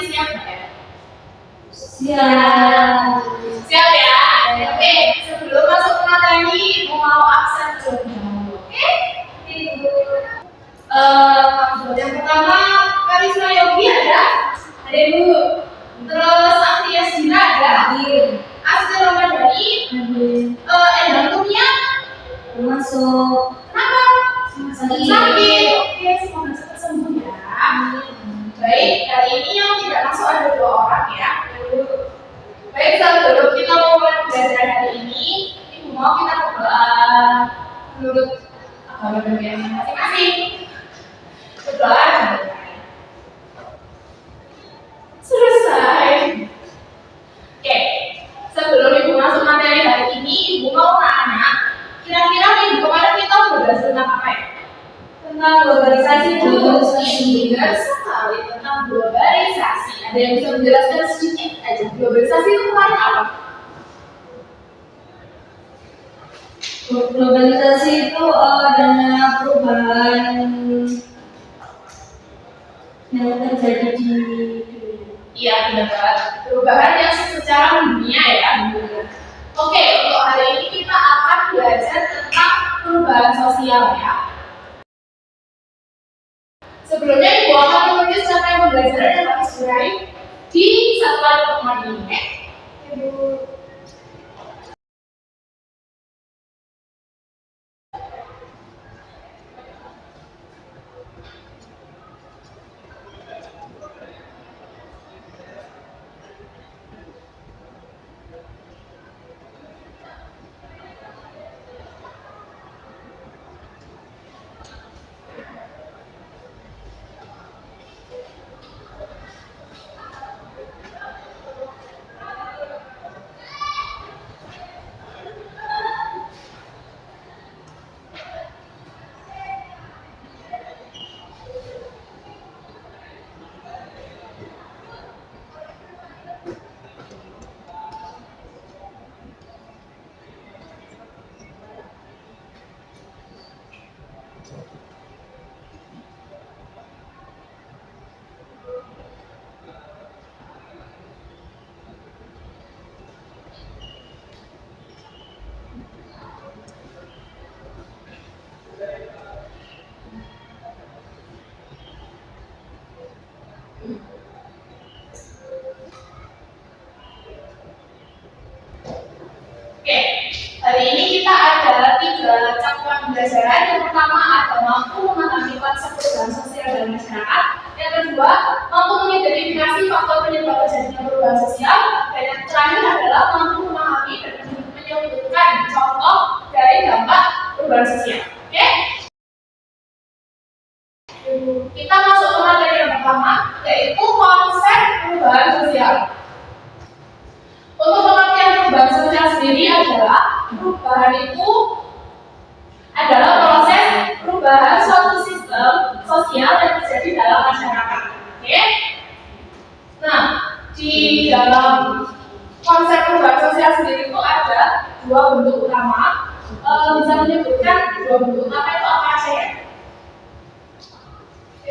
siap nggak ya? Siap. Siap ya? Oke, sebelum masuk ke materi, Ibu mau absen terlebih dahulu. Oke? Yang pertama, Karisma Yogi ada? Ada Ibu. Terus Akhriya Sira ada? Asri Ramadhani? Endang Kurnia? Masuk. Kenapa? Sakit. Oke, semoga cepat sembuh ya. Baik, hari ini yang tidak masuk ada 2 orang ya. Baik, sebelum kita mau mulai pembelajaran hari ini, Ibu mau kita berdoa menurut agama bagian masing-masing. Berdoa dimulai. Selesai. Oke, sebelum Ibu masuk materi hari ini, Ibu mau tanya, kira-kira minggu kemarin kita belajar tentang apa ya? Tentang globalisasi. Benar sekali, tentang globalisasi. Ada yang bisa menjelaskan sedikit aja? Globalisasi itu kemarin apa? Globalisasi itu adanya perubahan yang terjadi di dunia. Iya, benar. Perubahan yang secara dunia ya. Oke, untuk hari ini kita akan belajar tentang perubahan sosial ya. Sebelumnya Ibu akan menulis siapa yang pembelajaran yang harus diraih di satuan pertemuan ini. Ibu. Oke, hari ini kita ada 3 cakupan pembelajaran. Yang pertama ada mampu memahami konsep perubahan sosial dalam masyarakat. Yang kedua, mampu mengidentifikasi faktor penyebab terjadinya perubahan sosial. Dan yang terakhir adalah mampu memahami dan menyebutkan contoh dari dampak perubahan sosial. Oke? Kita masuk ke materi yang pertama, yaitu konsep perubahan sosial. Untuk pengertian perubahan sosial sendiri adalah perubahan itu adalah proses perubahan suatu sistem sosial yang terjadi dalam masyarakat. Oke? Nah, di dalam konsep perubahan sosial sendiri itu ada 2 bentuk utama. Bisa menyebutkan 2 bentuk utama itu apa aja ya?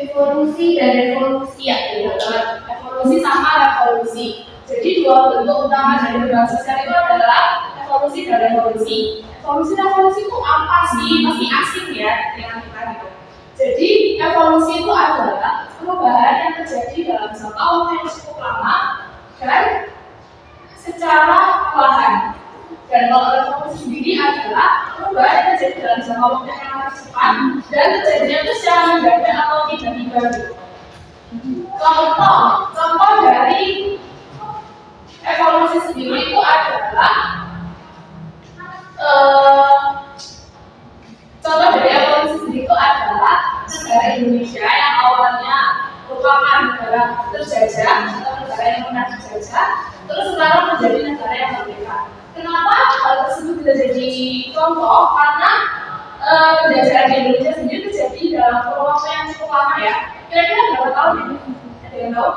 Evolusi dan revolusi. Iya, evolusi sama revolusi. Jadi 2 bentuk utama dari perubahan sosial itu adalah evolusi dan revolusi. Evolusi itu apa sih? Pasti asing ya dengan kita gitu. Jadi evolusi itu adalah perubahan yang terjadi dalam jangka waktu yang cukup lama dan secara perlahan. Dan kalau revolusi sendiri adalah perubahan yang terjadi dalam jangka waktu yang sangat cepat dan terjadinya itu secara mendadak atau tiba-tiba. Contoh dari evolusi sendiri itu adalah negara Indonesia yang awalnya merupakan negara terjajah atau negara yang pernah dijajah, terus sekarang menjadi negara yang merdeka. Kenapa hal tersebut bisa jadi contoh? Karena penjajahan di Indonesia sendiri terjadi dalam waktu yang cukup lama ya. Kira-kira berapa tahun ya? Ada yang tahu?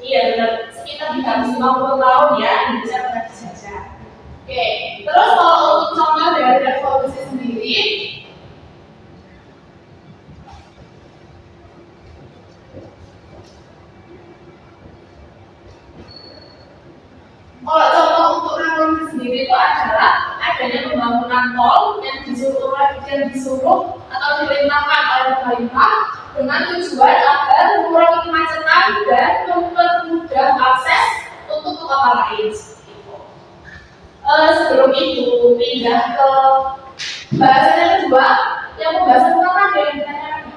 Iya benar, sekitar 350 tahun ya Indonesia pernah dijajah. Oke, terus kalau untuk contoh dari revolusi sendiri, sendiri itu adalah adanya pembangunan tol yang disuruh atau diperintahkan oleh pemerintah dengan tujuan agar mengurangi kemacetan dan mempermudah akses untuk ke kota lain. Sebelum itu pindah ke bahasan yang kedua, yang pembahasan tentang ada yang ditanyakan.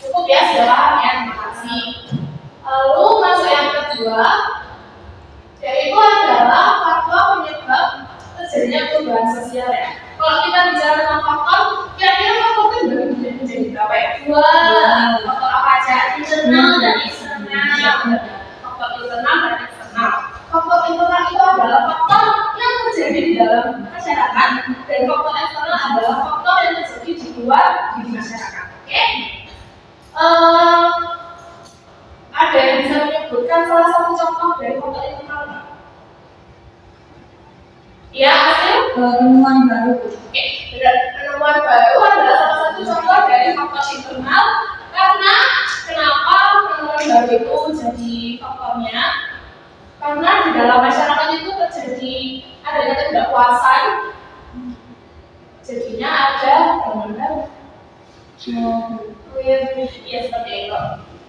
Cukup ya, sudah paham ya, terima kasih. Lalu masuk yang kedua, yaitu adalah faktor penyebab terjadinya perubahan sosial ya. Kalau kita bicara tentang faktor, kira-kira faktor itu menjadi berapa ya? Dua. Faktor apa aja? Internal dan eksternal. Faktor internal dan eksternal. Faktor internal itu adalah faktor yang terjadi di dalam masyarakat, dan faktor eksternal adalah faktor yang terjadi di luar di masyarakat. Oke? Ada yang bisa menyebutkan salah satu contoh dari faktor internal? Ya, hasil penemuan baru. Oke, penemuan baru adalah salah satu contoh dari faktor internal. Karena kenapa penemuan baru itu jadi faktornya? Karena di dalam masyarakat itu terjadi adanya ketidakpuasan, jadinya ada penemuan baru. Ya seperti itu.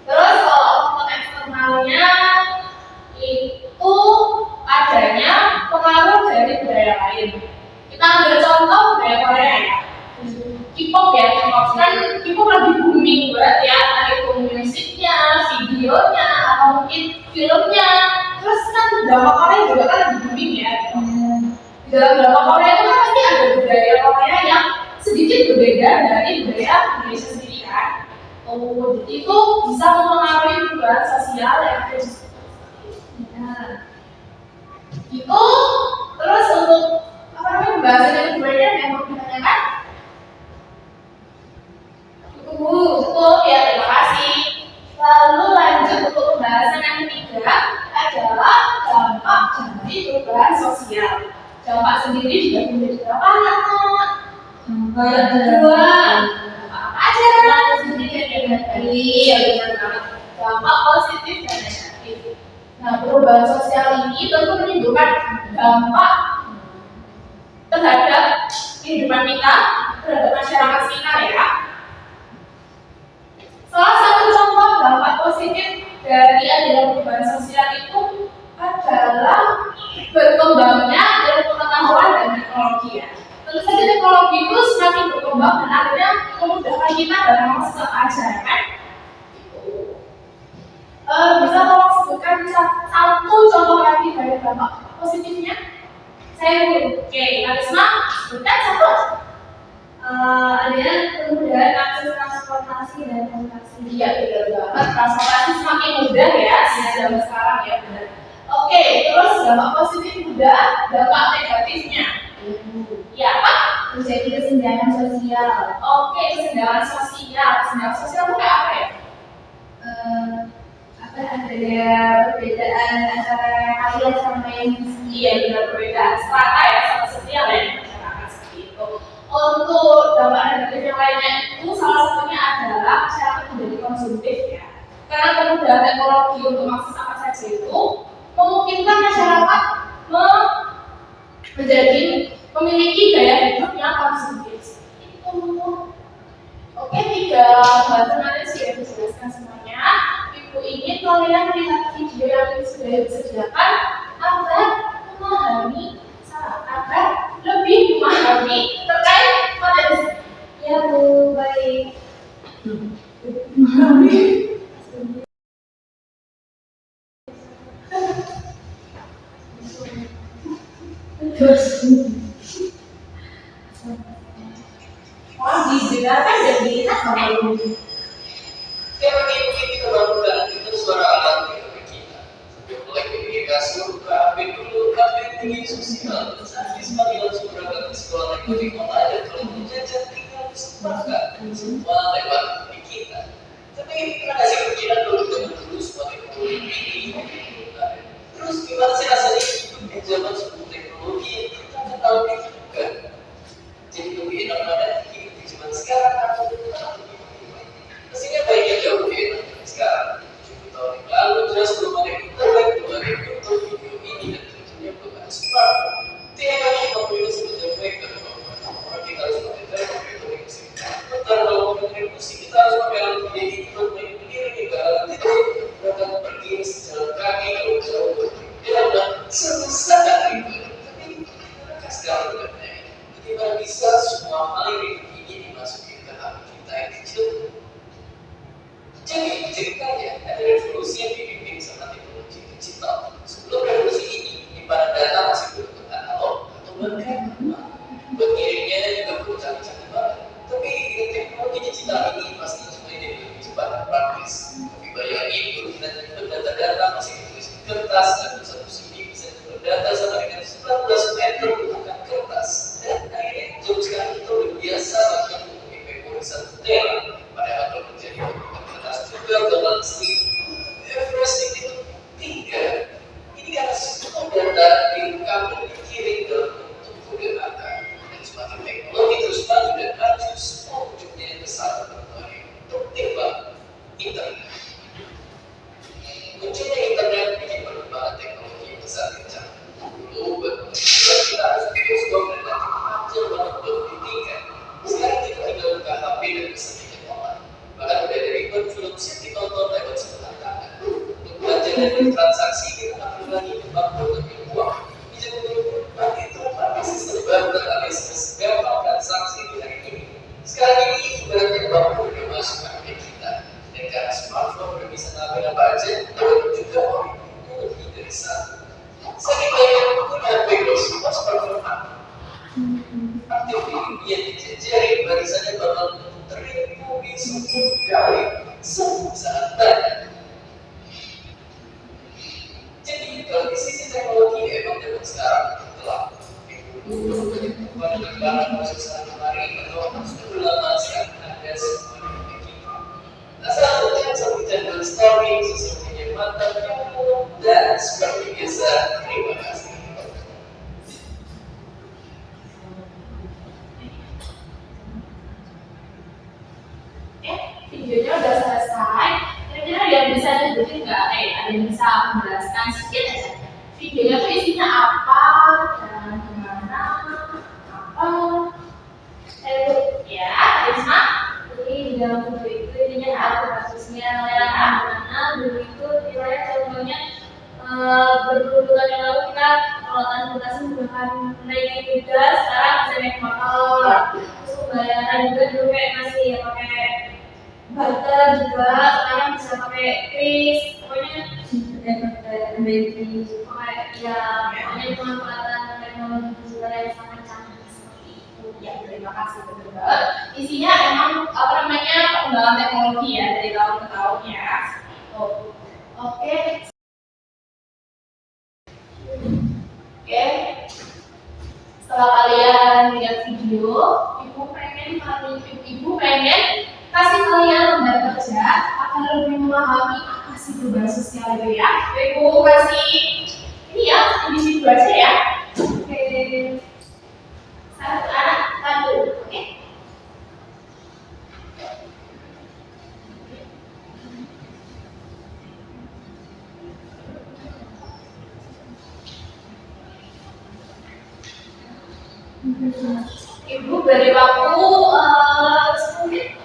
Terus kalau faktor eksternalnya itu adanya pengaruh dari budaya lain. Kita ambil contoh budaya Korea ya. K-pop ya, kan K-pop lagi booming banget ya, dari musiknya, videonya, atau mungkin filmnya. Terus kan drama Korea juga kan lagi booming ya. Di dalam drama Korea itu kan pasti ada budaya Korea yang sedikit berbeda dari budaya Indonesia sendiri kan. Itu bisa mempengaruhi perubahan sosial yang ada di itu. Terus untuk pembahasan yang keduanya yang mau ditanyakan? Cukup ya, terima kasih. Lalu lanjut untuk pembahasan yang ketiga adalah dampak dari perubahan sosial. Dampak sendiri juga menjadi berapa anak? Dua. Apa aja? Positif dan negatif. Iya, benar banget. Dampak positif dan negatif. Nah, perubahan sosial ini tentu menimbulkan dampak terhadap kehidupan kita, terhadap masyarakat sekitar ya. Salah satu contoh dampak positif dari adanya perubahan sosial itu adalah berkembangnya ilmu pengetahuan dan teknologi ya. Tentu saja teknologi itu semakin berkembang dan akhirnya memudahkan kita dalam setiap aja kan. Bisa tolong sebutkan satu contoh lagi dari dampak positifnya? Saya dulu. Oke, Karisma, sebutkan satu. Adanya kemudahan akses transportasi dan komunikasi. Iya, benar banget. Transportasi semakin mudah ya zaman sekarang ya, benar. Oke, terus dampak positif mudah, dampak negatifnya. Ya, apa? Terjadi kesenjangan sosial. Oke, kesenjangan sosial. Kesenjangan sosial itu kayak apa ya? Adanya perbedaan antara kaya sama yang miskin. Iya, benar, perbedaan strata ya, sama sosial ya masyarakat seperti itu. Untuk dampak negatif yang lainnya itu salah satunya adalah masyarakat menjadi konsumtif ya. Karena kemudahan teknologi untuk mengakses apa saja itu memungkinkan masyarakat menjadi memiliki gaya hidup yang konsumtif. Itu. Oke, 3 bahasan nanti sudah dijelaskan semuanya. Ibu ingin kalian melihat video yang sudah disediakan agar lebih memahami terkait materi. Ya Bu, baik. Terus, didengarkan dan dilihat sama ibu. Ya mungkin kita bangunkan itu suara alam kita. Sampai mulai komunikasi buka HP dulu, HP tinggi sosial. Saat semakin langsung berangkat ke sekolah ikuti online dan kalau menjajar tinggal sepakat semua lewat HP kita. Tapi pernah sih pikiran dulu dulu sebagai teknologi ini. Terus gimana sih rasanya hidup di zaman sebelum teknologi yang kita ketahui juga? Jadi lebih enak mana hidup di zaman sekarang atau pastinya baiknya jauh lebih enak sekarang. 7 tahun yang lalu jelas belum ada internet, belum ada YouTube video ini dan ceritanya ada revolusi yang dipimpin sama teknologi digital. Sebelum revolusi ini, penyimpanan data masih berbentuk analog atau bahkan manual. Buat ngirimnya juga perlu canggih-canggih banget. Tapi dengan teknologi digital ini pasti semua jadi lebih cepat dan praktis. Tapi bayangin dulu kita nyimpen data-data masih ditulis di kertas dan satu CD bisa nyimpen data sama dengan 19 meter menggunakan kertas. Dan akhirnya jauh sekarang kita udah biasa bahkan menghubungi memori 1 tera. Padahal kalau menjadi kertas juga bakal mesti everything itu tiga. Ini karena semua data direkam dan dikirim dalam bentuk kode data. Dan semakin teknologi terus maju dan maju, semua wujudnya yang besar dan berbagai. Penting banget internet. Munculnya internet bikin perkembangan teknologi yang besar kencang. Dulu benar-benar kita harus bioskop dan nanti macam banget buat pendidikan. Sekarang kita tinggal buka HP dan bisa bikin online. Bahkan udah ada ribuan film yang ditonton lewat sebelah tangan. Untuk belanja dan bertransaksi kita nggak perlu lagi ke bank buat ambil uang. Bisa menurut pakai pakai sistem baru beralias gampang transaksi di hari ini. Sekarang ini ibaratnya bank udah masuk ke kita. Dan karena smartphone udah bisa ngelakuin apa aja, namun juga orang itu lebih dari satu. Saking banyak pengguna Windows, semua smartphone aktif di dunia dijajarin barisannya bakal teribu kali sangat banyak. Jadi kalau di sisi teknologi emang zaman sekarang telah banyak masuk saat kemarin atau sudah lama sekarang ada semua di dunia kita. Nah selanjutnya seperti channel story, sosial media mantap, dan seperti biasa terima kasih. Videonya udah selesai. Kira-kira ada yang bisa nyebutin nggak? Ada yang bisa menjelaskan sedikit aja. Videonya tuh isinya apa dan gimana? Apa? Ya, Risma. Jadi di dalam video itu intinya ada kasusnya mana dulu itu nilainya contohnya berbulan yang lalu kita kalau transportasi menggunakan naik kuda, sekarang bisa naik motor. Terus pembayaran juga dulu kayak masih ya pakai barter juga, sekarang bisa pakai kris. Pokoknya pokoknya pemanfaatan teknologi digital yang sangat canggih seperti itu. Ya, terima kasih benar. Isinya emang apa namanya perkembangan teknologi ya dari tahun ke tahun ya. Oke. Oke. Setelah kalian lihat video, ibu pengen kasih kalian lembar kerja agar lebih memahami apa sih perubahan sosial itu ya. Ibu kasih ini ya, di situ aja ya. Oke. Satu anak satu, oke? Ibu beri waktu 10 menit.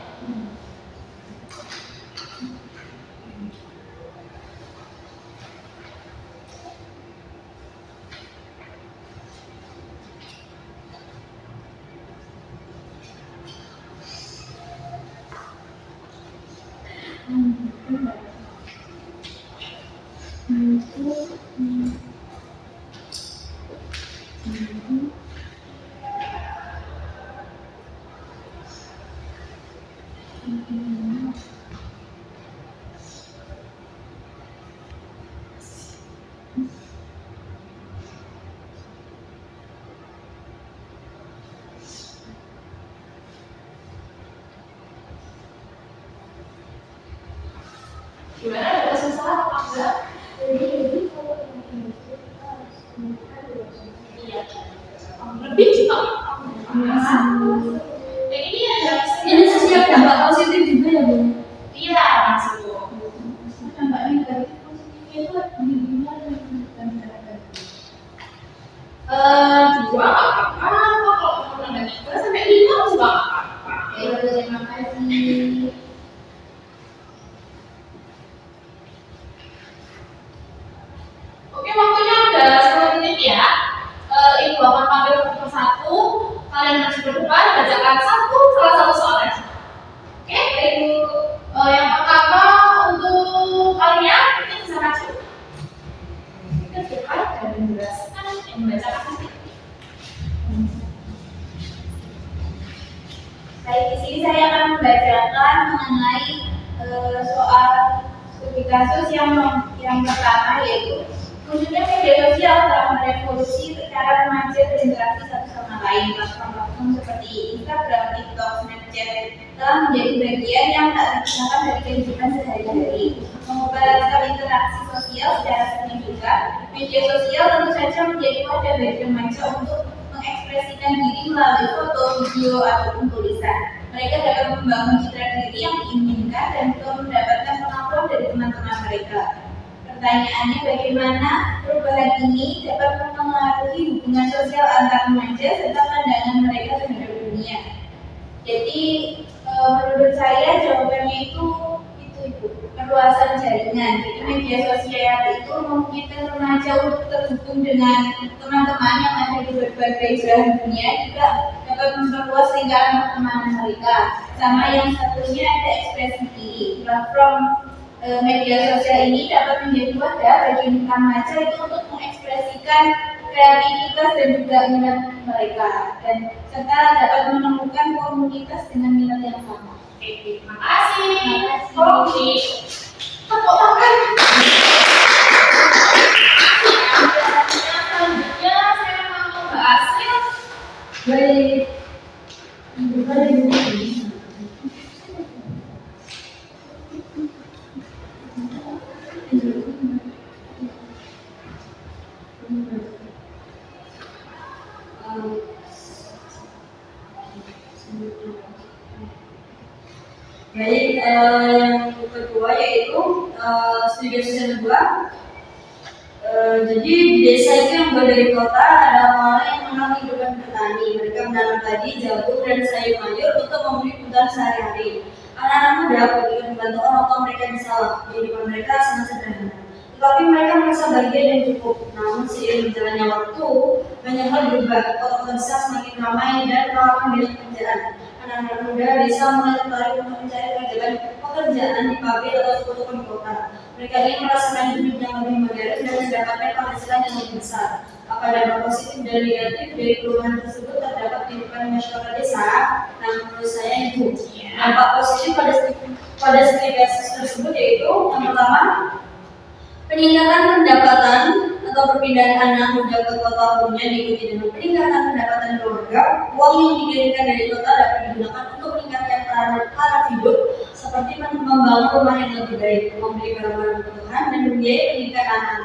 Gimana, ada kesusahan apa enggak? Jadi kalau yang itu kita harus menunjukkan Iya. Lebih cepat. Yang ini ada ini sosial dampak positif juga ya Bu? Iya, masuk. Dampak negatif positifnya itu di gimana dan Dua apa-apa, kalau kamu nambah 3 sampai 5 juga apa-apa. terima kasih. Oke, waktunya udah 10 menit ya. Ibu akan panggil satu persatu. Kalian masih berdepan, bacakan salah satu soal aja. Oke, Ibu. Yang pertama untuk kasus yang pertama yaitu munculnya media sosial telah merevolusi cara remaja berinteraksi satu sama lain. Platform-platform seperti Instagram, TikTok, Snapchat telah menjadi bagian yang tak terpisahkan dari kehidupan sehari-hari. Mengubah skala interaksi sosial secara signifikan, media sosial tentu saja menjadi wadah bagi remaja untuk mengekspresikan diri melalui foto, video, ataupun tulisan. Mereka dapat membangun citra diri yang diinginkan dan juga mendapatkan pengakuan dari teman-teman mereka. Pertanyaannya, bagaimana perubahan ini dapat mempengaruhi hubungan sosial antar remaja serta pandangan mereka terhadap dunia? Jadi menurut saya jawabannya itu Ibu, perluasan jaringan. Jadi media sosial itu memungkinkan remaja untuk terhubung dengan teman-teman yang ada di berbagai belahan dunia, juga dapat memperluas lingkaran pertemanan mereka. Sama yang satunya ada ekspresi diri. Platform media sosial ini dapat menjadi wadah bagi remaja itu untuk mengekspresikan kreativitas dan juga minat mereka, dan serta dapat menemukan komunitas dengan minat yang sama. Terima kasih. Oke. Tepuk tangan. Selanjutnya saya mau membahas Baik. Baik, yang kedua yaitu studi sosial kedua. Jadi di desa itu yang dari kota ada orang yang mengenal kehidupan petani. Mereka menanam padi, jagung, dan sayur mayur untuk memenuhi kebutuhan sehari-hari. Anak-anak muda ketika dibantu orang tua mereka di sawah, kehidupan mereka sangat sederhana. Tetapi mereka merasa bahagia dan cukup. Namun seiring berjalannya waktu, banyak hal berubah. Kota-kota besar semakin ramai dan menawarkan banyak pekerjaan. Anak-anak muda desa mulai tertarik untuk mencari pekerjaan di pabrik atau suku-suku di kota. Mereka ingin merasakan hidup yang lebih modern dan mendapatkan penghasilan yang lebih besar. Apa dampak positif dan negatif dari perubahan tersebut terdapat di kehidupan masyarakat desa? Nah, menurut saya itu dampak positif pada setiap kasus tersebut yaitu yang pertama, peningkatan pendapatan atau perpindahan anak muda ke kota umumnya diikuti dengan peningkatan pendapatan keluarga. Uang yang dikirimkan dari kota dapat digunakan untuk meningkatkan taraf hidup seperti membangun rumah yang lebih baik, membeli barang-barang kebutuhan, dan membiayai pendidikan anak.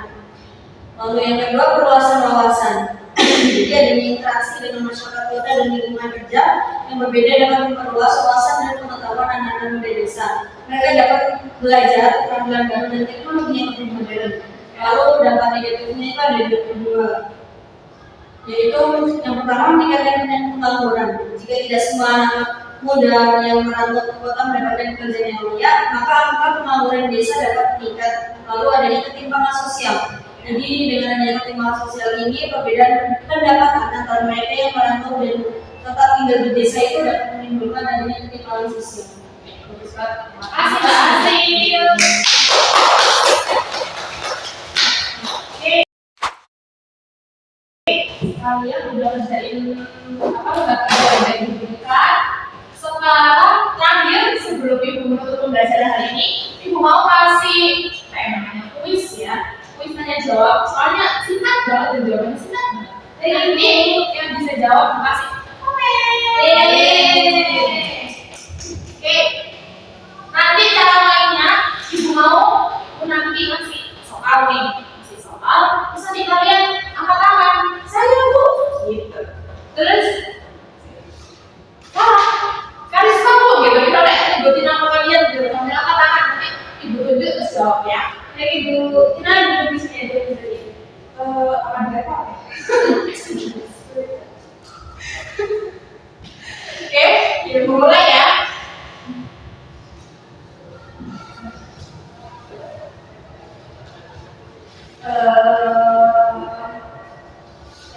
Lalu yang kedua, perluasan wawasan. Jadi adanya interaksi dengan masyarakat kota dan lingkungan kerja yang berbeda dapat memperluas wawasan dan pengetahuan anak-anak muda desa. Mereka dapat belajar keterampilan baru dan teknologi yang lebih modern. Lalu dampak negatifnya itu ada dua, yaitu yang pertama meningkatkan pengangguran. Jika tidak semua anak muda yang merantau ke kota mendapatkan pekerjaan yang layak, maka angka pengangguran desa dapat meningkat. Lalu adanya ketimpangan sosial. Jadi dengan adanya ketimpangan sosial ini, perbedaan pendapatan antara mereka yang merantau dan tetap tinggal di desa itu dapat menimbulkan adanya ketimpangan sosial. Terima kasih. Kalian udah ngerjain kerjaan kan? Sekarang terakhir sebelum ibu menutup pembelajaran hari ini, ibu mau kasih namanya kuis ya, kuis tanya jawab. Soalnya singkat banget dan jawabannya singkat banget. Dan ini yang bisa jawab kasih komen. Oke. Nanti cara mainnya ibu mau nanti ngasih soal nih, ngasih soal. Terus nanti kalian angkat tangan. Saya Bu, gitu. Terus, karis kamu gitu. Kita lihat nyebutin nama kalian gitu. Sambil angkat tangan nanti ibu tunjuk terus jawab ya. Kayak ibu, kita duduk di sini aja sendiri. Apa berapa? Oke, ibu mulai ya.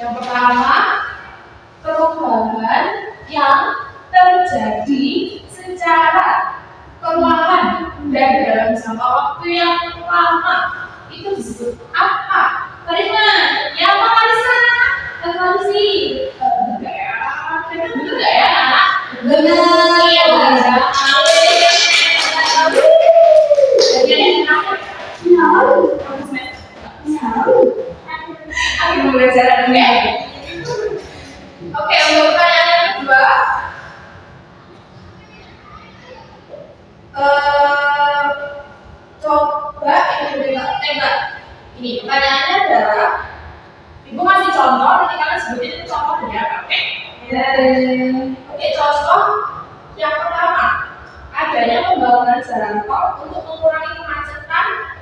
Yang pertama, perubahan yang terjadi secara perlahan dan dalam jangka waktu yang lama itu disebut apa? Karina, ya apa Karisa? Evaluasi. Enggak ya? Betul nggak ya, anak? Benar. Iya, benar. Jadi kenapa?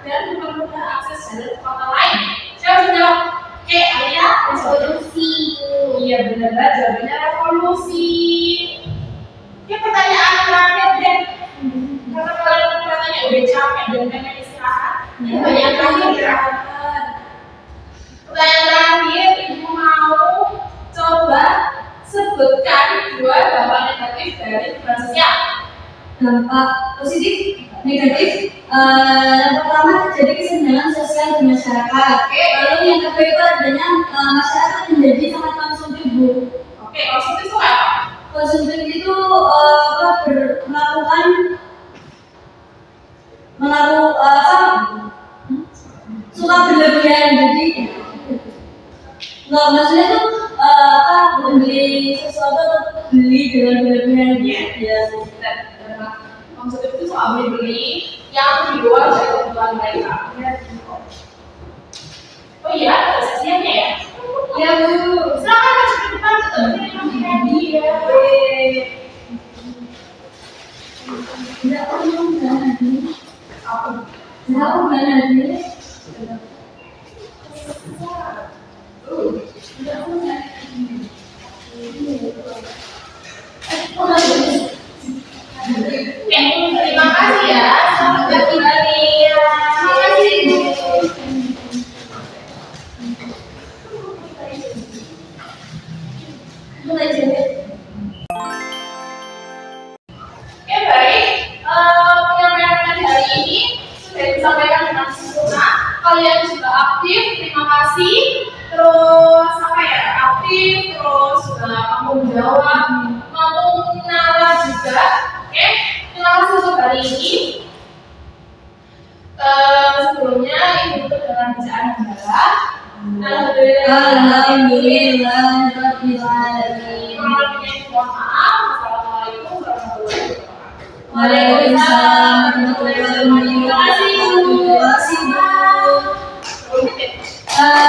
dan mempermudah akses jalur ke kota lain. Siapa yang jawab? Oke, Alia, revolusi. Iya benar banget, jawabannya revolusi. Oke, pertanyaan terakhir deh. Karena kalian katanya udah capek dan pengen istirahat. Pertanyaan terakhir ya. Pertanyaan terakhir, ibu mau coba sebutkan 2 dampak negatif dari hubungan sosial. Dampak positif, negatif. Yang pertama terjadi kesenjangan sosial di masyarakat. Lalu yang kedua itu adanya masyarakat menjadi sangat konsumtif, Bu. Oke, konsumtif itu apa? Konsumtif itu suka berlebihan, jadi nggak, maksudnya tuh membeli sesuatu atau beli dengan berlebihan ya. Konsumtif itu soal beli yang di luar dari kebutuhan mereka. Oh iya, ada sesiannya ya? Ya, Bu. Silakan masuk ke depan, ketemu dia. Tidak perlu lagi. Apa? Tidak perlu lagi. Terima kasih ya. Selamat kembali. Terima kasih. Oke, baik. Penyampaian hari ini sudah disampaikan dengan sempurna. Kalian juga aktif, terima kasih. Terus apa ya? Aktif, terus juga mampu menjawab, mampu menara juga. Oke, terima kasih untuk hari ini. Sebelumnya ibu tutup dengan bacaan negara. Alhamdulillah rabbil alamin. Mohon maaf. Assalamualaikum warahmatullahi wabarakatuh. Waalaikumsalam warahmatullahi wabarakatuh. Terima kasih, Bu. Terima kasih.